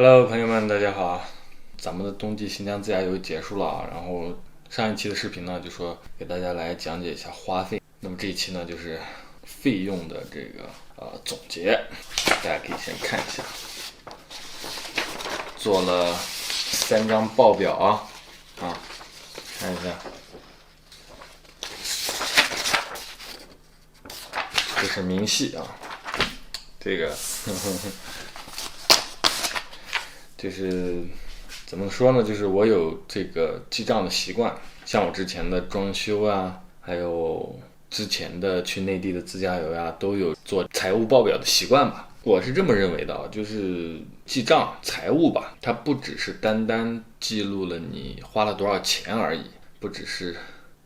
Hello，朋友们，大家好！咱们的冬季新疆自驾游结束了啊，然后上一期的视频呢，就说给大家来讲解一下花费。那么这一期呢，就是费用的这个总结，大家可以先看一下，做了3张报表啊，看一下，这是明细啊，这个就是怎么说呢？就是我有这个记账的习惯，像我之前的装修啊，还有之前的去内地的自驾游呀，都有做财务报表的习惯吧。我是这么认为的，就是记账财务吧，它不只是单单记录了你花了多少钱而已，不只是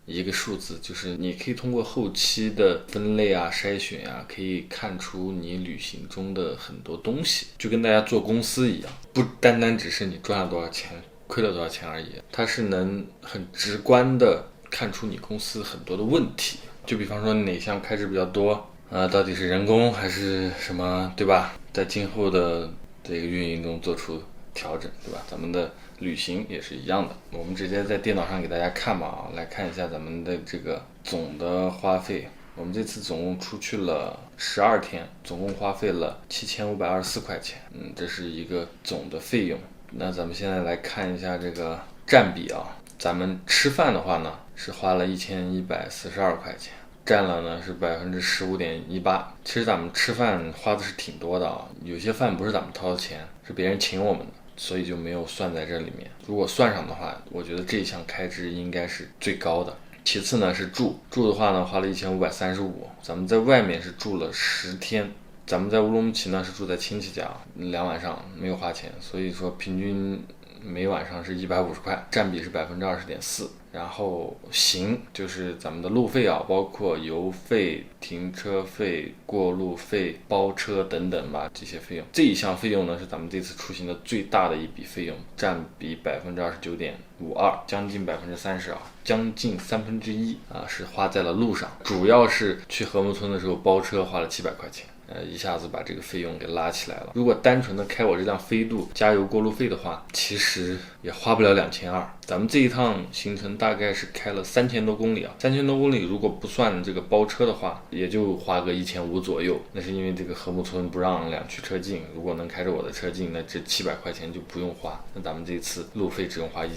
一个数字，就是你可以通过后期的分类啊、筛选啊，可以看出你旅行中的很多东西，就跟大家做公司一样，不单单只是你赚了多少钱、亏了多少钱而已，它是能很直观的看出你公司很多的问题。就比方说哪项开支比较多，到底是人工还是什么，对吧？在今后的这个运营中做出调整，对吧？咱们的旅行也是一样的，我们直接在电脑上给大家看吧，来看一下咱们的这个总的花费。我们这次总共出去了12天，总共花费了7524块钱，这是一个总的费用。那咱们现在来看一下这个占比啊，咱们吃饭的话呢是花了1142块钱，占了呢是15.18%。其实咱们吃饭花的是挺多的啊，有些饭不是咱们掏的钱，是别人请我们的，所以就没有算在这里面。如果算上的话，我觉得这一项开支应该是最高的。其次呢是住的话呢，花了1535，咱们在外面是住了10天。咱们在乌鲁木齐呢是住在亲戚家，2晚上没有花钱，所以说平均每晚上是150块，占比是20.4%。然后行就是咱们的路费啊，包括油费、停车费、过路费、包车等等吧，这些费用。这一项费用呢是咱们这次出行的最大的一笔费用，占比29.52%，将近30%啊，将近1/3啊是花在了路上。主要是去禾木村的时候包车花了700块钱。一下子把这个费用给拉起来了。如果单纯的开我这辆飞度加油过路费的话，其实也花不了2200。咱们这一趟行程大概是开了3000多公里啊，3000多公里如果不算这个包车的话，也就花个1500左右。那是因为这个禾木村不让2驱车进，如果能开着我的车进，那这700块钱就不用花。那咱们这次路费只用花1500，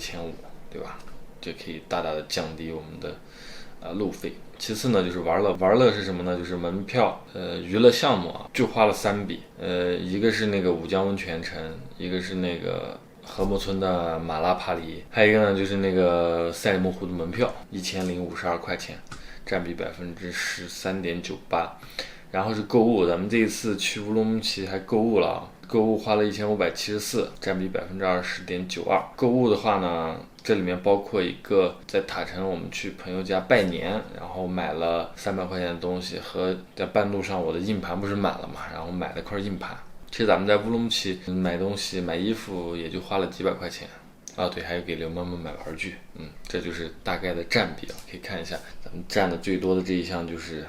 对吧？这可以大大的降低我们的路费。其次呢就是玩乐是什么呢？就是门票，娱乐项目啊，就花了3笔，一个是那个武江温泉城，一个是那个禾木村的马拉帕里，还有一个呢就是那个赛里木湖的门票，1052块钱，占比13.98%。然后是购物，咱们这一次去乌鲁木齐还购物了啊，购物花了1574，占比20.92%。购物的话呢，这里面包括一个在塔城我们去朋友家拜年，然后买了300块钱的东西，和在半路上我的硬盘不是满了嘛，然后买了块硬盘。其实咱们在乌鲁木齐买东西买衣服也就花了几百块钱啊，对，还有给刘妈妈买玩具，这就是大概的占比啊，可以看一下咱们占的最多的这一项就是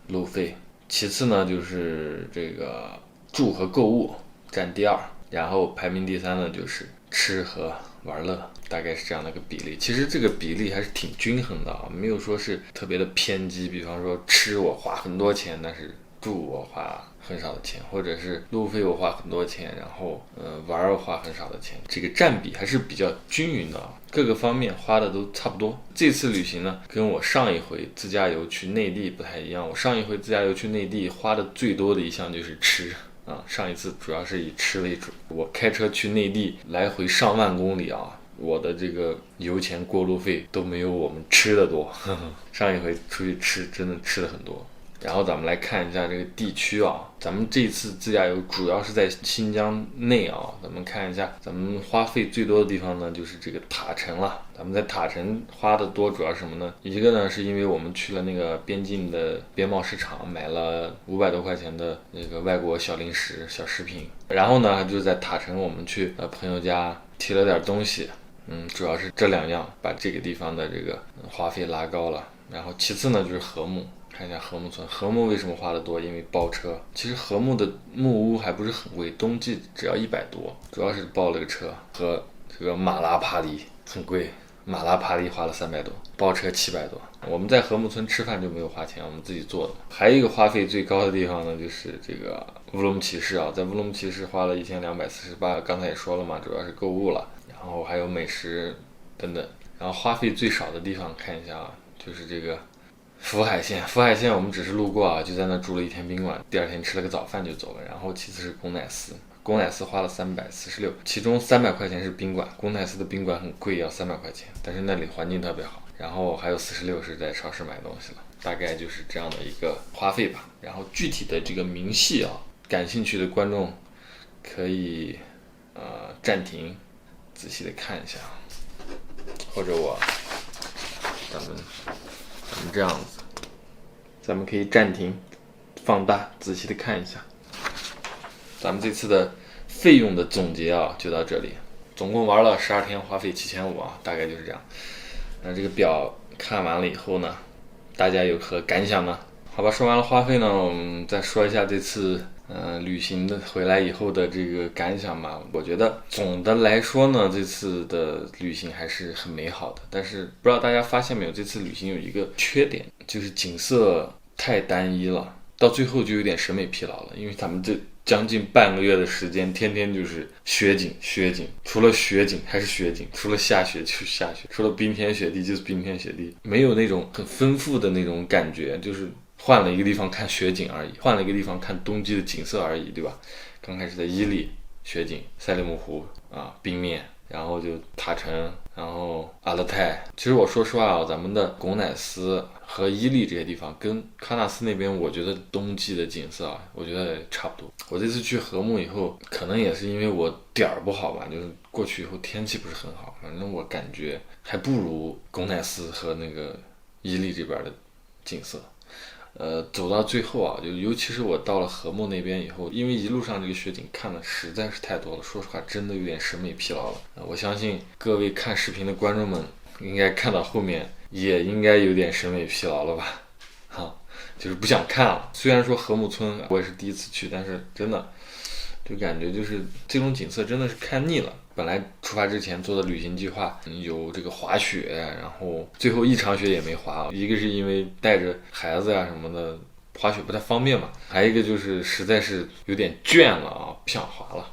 路费。其次呢就是这个住和购物占第2，然后排名第3呢就是吃和玩乐，大概是这样的一个比例。其实这个比例还是挺均衡的啊，没有说是特别的偏激。比方说吃我花很多钱，但是住我花很少的钱，或者是路费我花很多钱，然后玩我花很少的钱，这个占比还是比较均匀的啊，各个方面花的都差不多。这次旅行呢跟我上一回自驾游去内地不太一样，我上一回自驾游去内地花的最多的一项就是吃啊，上一次主要是以吃为主。我开车去内地来回上万公里啊，我的这个油钱过路费都没有我们吃的多，上一回出去吃真的吃的很多。然后咱们来看一下这个地区啊，咱们这次自驾游主要是在新疆内啊，咱们看一下咱们花费最多的地方呢就是这个塔城了。咱们在塔城花的多主要是什么呢？一个呢是因为我们去了那个边境的边贸市场，买了500多块钱的那个外国小零食小食品，然后呢就在塔城我们去朋友家提了点东西，主要是这2样把这个地方的这个花费拉高了。然后其次呢就是禾木，看一下和睦村。和睦为什么花的多？因为包车。其实和睦的木屋还不是很贵，冬季只要100多，主要是包了个车和这个马拉帕梨很贵。马拉帕梨花了300多，包车700多。我们在和睦村吃饭就没有花钱，我们自己做的。还有一个花费最高的地方呢，就是这个乌鲁木齐市啊，在乌鲁木齐市花了1248，刚才也说了嘛，主要是购物了，然后还有美食等等。然后花费最少的地方看一下啊，就是这个福海县。福海县我们只是路过啊，就在那住了1天宾馆，第2天吃了个早饭就走了。然后其次是龚乃斯。龚乃斯花了346，其中300块钱是宾馆，龚乃斯的宾馆很贵，要300块钱，但是那里环境特别好。然后还有46是在超市买东西了，大概就是这样的一个花费吧。然后具体的这个明细啊，感兴趣的观众可以暂停，仔细的看一下，或者咱们这样子，咱们可以暂停，放大，仔细的看一下。咱们这次的费用的总结啊，就到这里。总共玩了12天，花费7500啊，大概就是这样。那这个表看完了以后呢，大家有何感想呢？好吧，说完了花费呢，我们再说一下这次旅行的回来以后的这个感想吧。我觉得总的来说呢，这次的旅行还是很美好的。但是不知道大家发现没有，这次旅行有一个缺点，就是景色太单一了，到最后就有点审美疲劳了。因为咱们这将近半个月的时间，天天就是雪景，除了雪景还是雪景，除了下雪就是下雪，除了冰天雪地就是冰天雪地，没有那种很丰富的那种感觉，就是换了一个地方看雪景而已，换了一个地方看冬季的景色而已，对吧？刚开始在伊犁雪景，赛里木湖啊冰面，然后就塔城，然后阿勒泰。其实我说实话啊，咱们的龚乃斯和伊犁这些地方跟喀纳斯那边，我觉得冬季的景色啊，我觉得差不多。我这次去和睦以后，可能也是因为我点儿不好吧，就是过去以后天气不是很好，反正我感觉还不如龚乃斯和那个伊犁这边的景色。走到最后啊，就尤其是我到了和睦那边以后，因为一路上这个雪景看的实在是太多了，说实话真的有点审美疲劳了。我相信各位看视频的观众们应该看到后面也应该有点审美疲劳了吧？就是不想看了。虽然说和睦村我也是第一次去，但是真的就感觉就是这种景色真的是看腻了。本来出发之前做的旅行计划有这个滑雪，然后最后一场雪也没滑，一个是因为带着孩子什么的滑雪不太方便嘛，还有一个就是实在是有点倦了啊，不想滑了，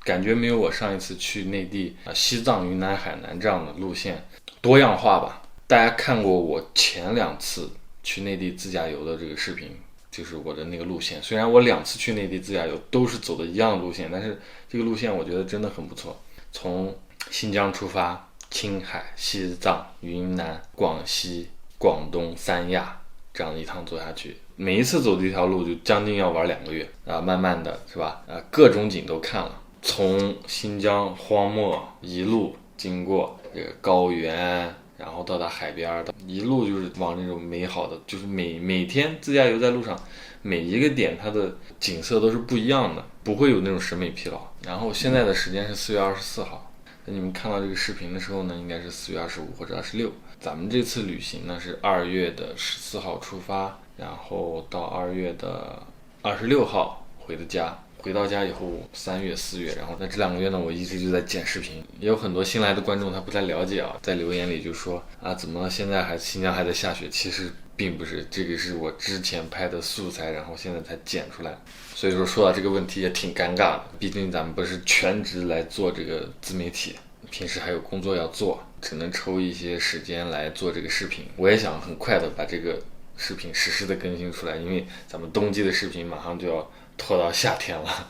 感觉没有我上一次去内地西藏、云南、海南这样的路线多样化吧。大家看过我前2次去内地自驾游的这个视频，就是我的那个路线，虽然我2次去内地自驾游都是走的一样的路线，但是这个路线我觉得真的很不错。从新疆出发，青海、西藏、云南、广西、广东、三亚这样一趟走下去，每一次走这条路就将近要玩2个月啊，慢慢的是吧？各种景都看了，从新疆荒漠一路经过这个高原，然后到达海边，一路就是往那种美好的，就是每天自驾游在路上，每一个点它的景色都是不一样的，不会有那种审美疲劳。然后现在的时间是4月24号，那你们看到这个视频的时候呢，应该是4月25或者26。咱们这次旅行呢是2月的14号出发，然后到2月的26号回的家。回到家以后3月4月，然后在这2个月呢，我一直就在剪视频。也有很多新来的观众他不太了解啊，在留言里就说怎么现在新疆还在下雪？其实并不是，这个是我之前拍的素材，然后现在才剪出来。所以说到这个问题也挺尴尬的，毕竟咱们不是全职来做这个自媒体，平时还有工作要做，只能抽一些时间来做这个视频。我也想很快的把这个视频实时的更新出来，因为咱们冬季的视频马上就要拖到夏天了，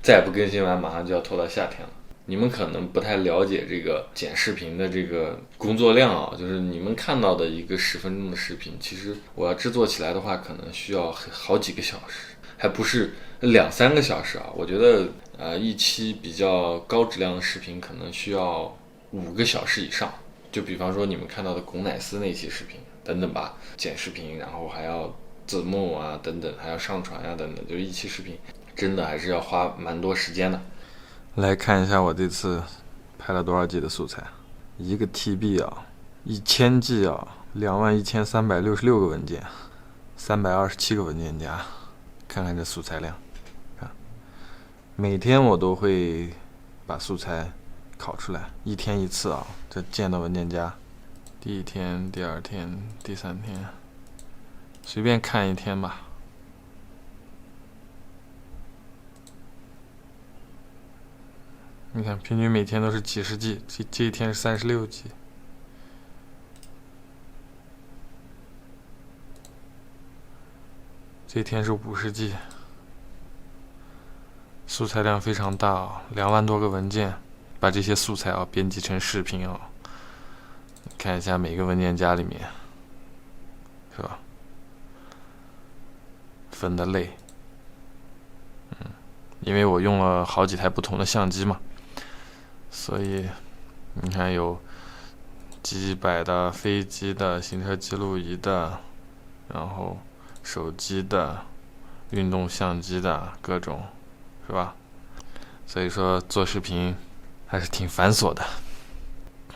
再不更新完马上就要拖到夏天了。你们可能不太了解这个剪视频的这个工作量啊，就是你们看到的一个10分钟的视频，其实我要制作起来的话，可能需要好几个小时，还不是2-3个小时啊。我觉得一期比较高质量的视频可能需要5个小时以上。就比方说你们看到的龚乃斯那期视频等等吧，剪视频，然后还要字幕啊等等，还要上传啊等等，就是一期视频真的还是要花蛮多时间的。来看一下我这次拍了多少 G 的素材，1个 TB 啊，1000 G 啊，21366个文件327个文件夹，看看这素材量。每天我都会把素材拷出来，1天1次啊。这建的文件夹，第1天、第2天、第3天，随便看1天吧。你看，平均每天都是几十 G， 这一天是36 G。这一天是50 G， 素材量非常大啊，2万多个文件，把这些素材啊编辑成视频啊，看一下每个文件夹里面，是吧？分的类，因为我用了好几台不同的相机嘛，所以你看有机摆的、飞机的、行车记录仪的，然后手机的、运动相机的各种，是吧？所以说做视频还是挺繁琐的，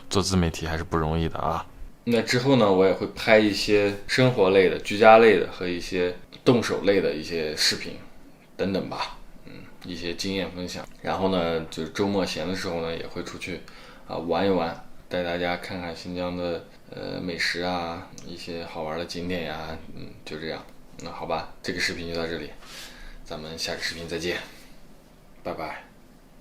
做自媒体还是不容易的啊。那之后呢，我也会拍一些生活类的、居家类的和一些动手类的一些视频等等吧，一些经验分享。然后呢，就是周末闲的时候呢，也会出去玩一玩，带大家看看新疆的美食啊，一些好玩的景点呀，就这样。那好吧，这个视频就到这里，咱们下个视频再见，拜拜。